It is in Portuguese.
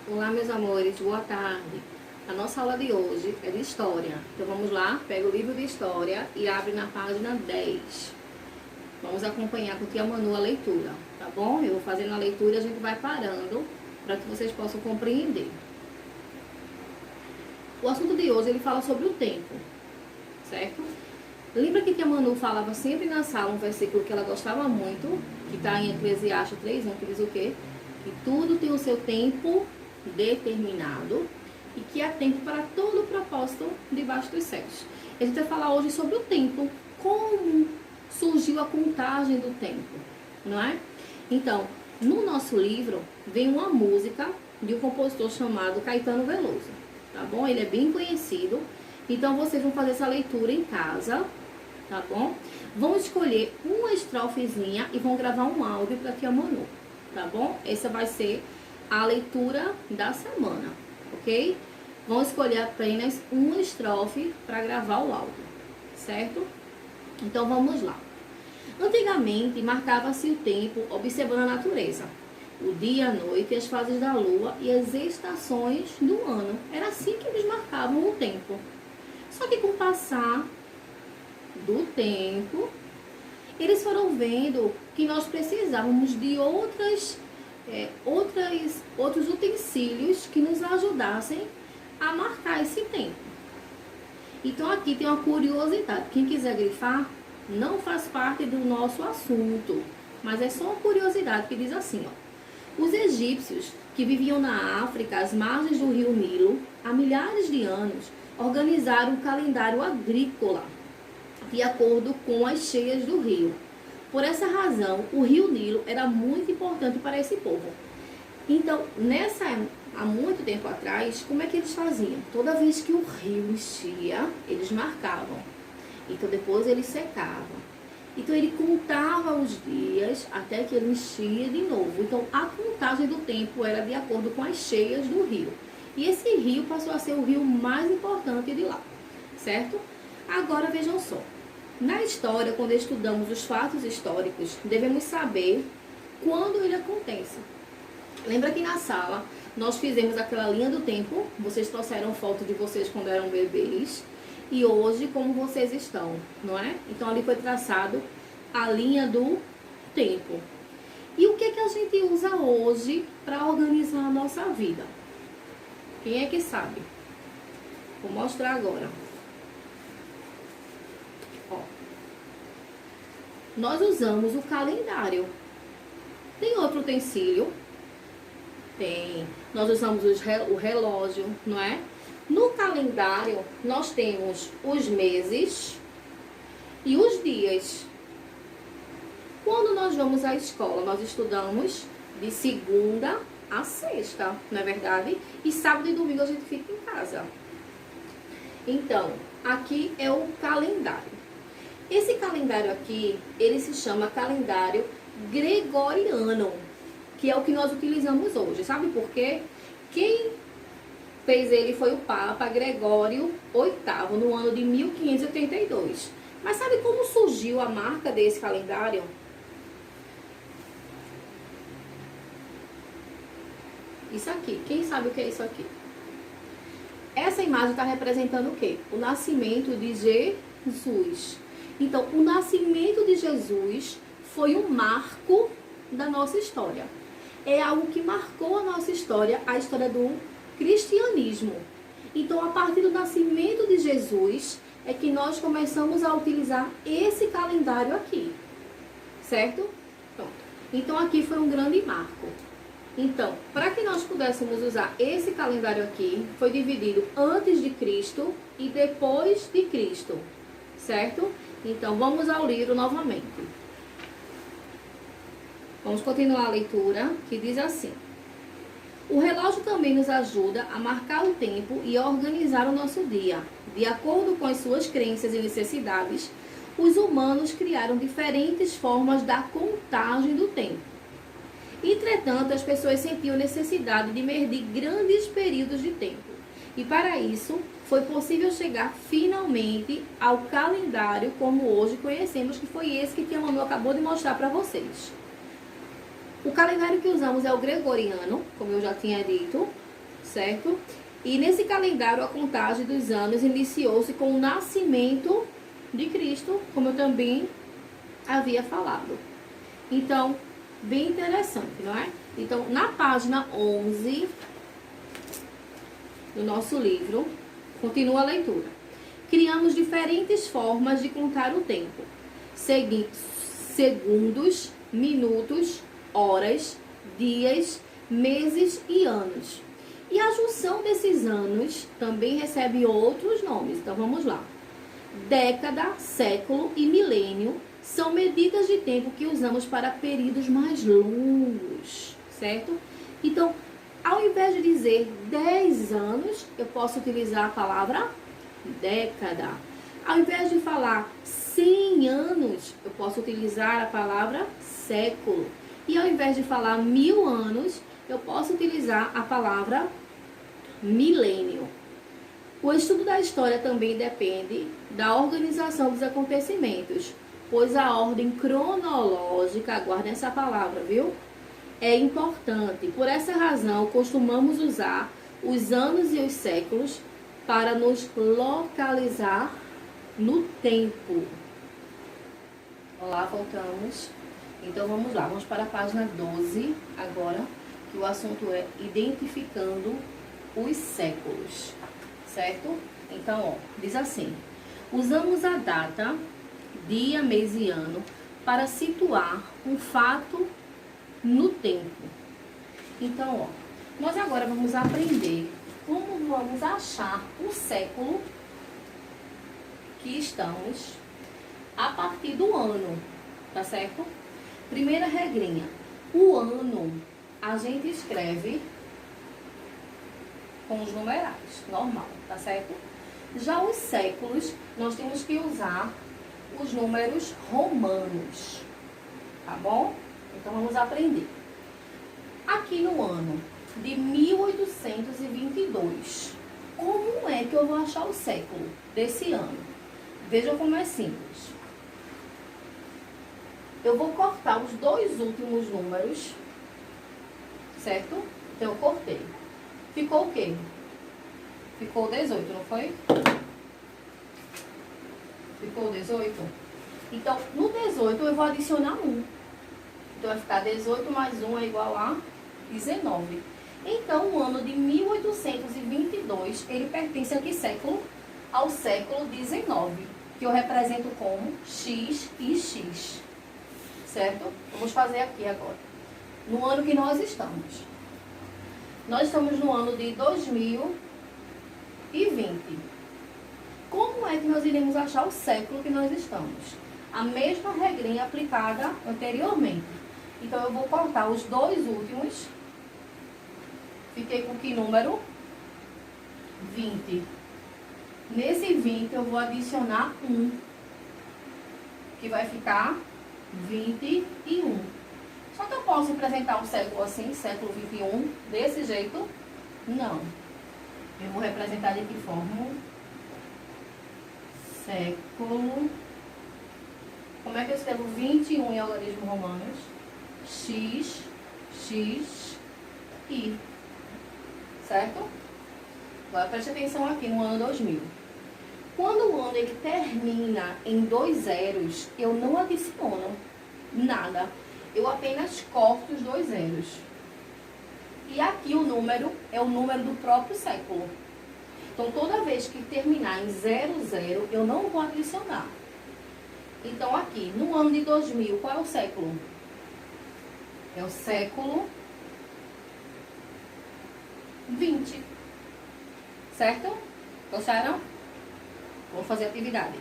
Olá, meus amores, boa tarde. A nossa aula de hoje é de história. Então vamos lá, pega o livro de história e abre na página 10. Vamos acompanhar com tia Manu a leitura, tá bom? Eu vou fazendo a leitura e a gente vai parando para que vocês possam compreender. O assunto de hoje ele fala sobre o tempo, certo? Lembra que tia Manu falava sempre na sala um versículo que ela gostava muito, que está em Eclesiastes 3:1, que diz o quê? Que tudo tem o seu tempo determinado e que há tempo para todo o propósito debaixo dos céus. A gente vai falar hoje sobre o tempo, como surgiu a contagem do tempo, não é? Então, no nosso livro vem uma música de um compositor chamado Caetano Veloso, tá bom? Ele é bem conhecido, então vocês vão fazer essa leitura em casa, tá bom? Vão escolher uma estrofezinha e vão gravar um áudio para tia Manu, tá bom? Essa vai ser a leitura da semana, ok? Vão escolher apenas uma estrofe para gravar o áudio, certo? Então vamos lá. Antigamente marcava-se o tempo observando a natureza, o dia, a noite, as fases da lua e as estações do ano. Era assim que eles marcavam o tempo. Só que com o passar do tempo, eles foram vendo que nós precisávamos de outros utensílios que nos ajudassem a marcar esse tempo. Então aqui tem uma curiosidade. Quem quiser grifar, não faz parte do nosso assunto, mas é só uma curiosidade que diz assim, ó. Os egípcios que viviam na África, às margens do rio Nilo, há milhares de anos, organizaram um calendário agrícola de acordo com as cheias do rio. Por essa razão, o rio Nilo era muito importante para esse povo. Então, há muito tempo atrás, como é que eles faziam? Toda vez que o rio enchia, eles marcavam. Então, depois ele secava. Então, ele contava os dias até que ele enchia de novo. Então, a contagem do tempo era de acordo com as cheias do rio. E esse rio passou a ser o rio mais importante de lá, certo? Agora, vejam só. Na história, quando estudamos os fatos históricos, devemos saber quando ele acontece. Lembra que na sala nós fizemos aquela linha do tempo? Vocês trouxeram foto de vocês quando eram bebês e hoje como vocês estão, não é? Então ali foi traçado a linha do tempo. E o que a gente usa hoje para organizar a nossa vida? Quem é que sabe? Vou mostrar agora. Nós usamos o calendário. Tem outro utensílio? Tem. Nós usamos o relógio, não é? No calendário, nós temos os meses e os dias. Quando nós vamos à escola, nós estudamos de segunda a sexta, não é verdade? E sábado e domingo a gente fica em casa. Então, aqui é o calendário. Esse calendário aqui, ele se chama calendário gregoriano, que é o que nós utilizamos hoje. Sabe por quê? Quem fez ele foi o Papa Gregório VIII, no ano de 1582. Mas sabe como surgiu a marca desse calendário? Isso aqui. Quem sabe o que é isso aqui? Essa imagem está representando o quê? O nascimento de Jesus. Então, o nascimento de Jesus foi um marco da nossa história. É algo que marcou a nossa história, a história do cristianismo. Então, a partir do nascimento de Jesus, é que nós começamos a utilizar esse calendário aqui. Certo? Pronto. Então, aqui foi um grande marco. Então, para que nós pudéssemos usar esse calendário aqui, foi dividido antes de Cristo e depois de Cristo. Certo? Então, vamos ao livro novamente. Vamos continuar a leitura, que diz assim. O relógio também nos ajuda a marcar o tempo e a organizar o nosso dia. De acordo com as suas crenças e necessidades, os humanos criaram diferentes formas da contagem do tempo. Entretanto, as pessoas sentiam necessidade de medir grandes períodos de tempo. E para isso, foi possível chegar finalmente ao calendário como hoje conhecemos, que foi esse que tia Manu acabou de mostrar para vocês. O calendário que usamos é o gregoriano, como eu já tinha dito, certo? E nesse calendário a contagem dos anos iniciou-se com o nascimento de Cristo, como eu também havia falado. Então, bem interessante, não é? Então, na página 11 do nosso livro, continua a leitura. Criamos diferentes formas de contar o tempo. Segundos, minutos, horas, dias, meses e anos. E a junção desses anos também recebe outros nomes. Então, vamos lá. Década, século e milênio são medidas de tempo que usamos para períodos mais longos, certo? Então, ao invés de dizer 10 anos, eu posso utilizar a palavra década. Ao invés de falar 100 anos, eu posso utilizar a palavra século. E ao invés de falar 1000 anos, eu posso utilizar a palavra milênio. O estudo da história também depende da organização dos acontecimentos, pois a ordem cronológica, aguardem essa palavra, viu? É importante. Por essa razão, costumamos usar os anos e os séculos para nos localizar no tempo. Olá, voltamos. Então, vamos lá. Vamos para a página 12 agora, que o assunto é identificando os séculos, certo? Então, ó, diz assim: usamos a data, dia, mês e ano para situar um fato no tempo. Então, ó, nós agora vamos aprender como vamos achar o século que estamos a partir do ano, tá certo? Primeira regrinha: o ano a gente escreve com os numerais, normal, tá certo? Já os séculos, nós temos que usar os números romanos, tá bom? Então, vamos aprender. Aqui no ano de 1822, como é que eu vou achar o século desse ano? Vejam como é simples. Eu vou cortar os dois últimos números, certo? Então, eu cortei. Ficou o quê? Ficou 18, não foi? Ficou 18? Então, no 18 eu vou adicionar 1. Então, vai ficar 18 mais 1 é igual a 19. Então, o ano de 1822, ele pertence a que século? Ao século 19, que eu represento como X e X. Certo? Vamos fazer aqui agora. No ano que nós estamos. Nós estamos no ano de 2020. Como é que nós iremos achar o século que nós estamos? A mesma regrinha aplicada anteriormente. Então, eu vou cortar os dois últimos. Fiquei com que número? 20. Nesse 20, eu vou adicionar 1. Que vai ficar 21. Só que eu posso representar um século assim, século 21, desse jeito? Não. Eu vou representar de que forma? Século. Como é que eu escrevo 21 em algarismos romanos? X, X, I. Certo? Agora preste atenção aqui no ano 2000. Quando o ano ele termina em 2 zeros, eu não adiciono nada. Eu apenas corto os 2 zeros. E aqui o número é o número do próprio século. Então, toda vez que terminar em 00, eu não vou adicionar. Então, aqui, no ano de 2000, qual é o século? É o século 20. Certo? Gostaram? Vamos fazer a atividade.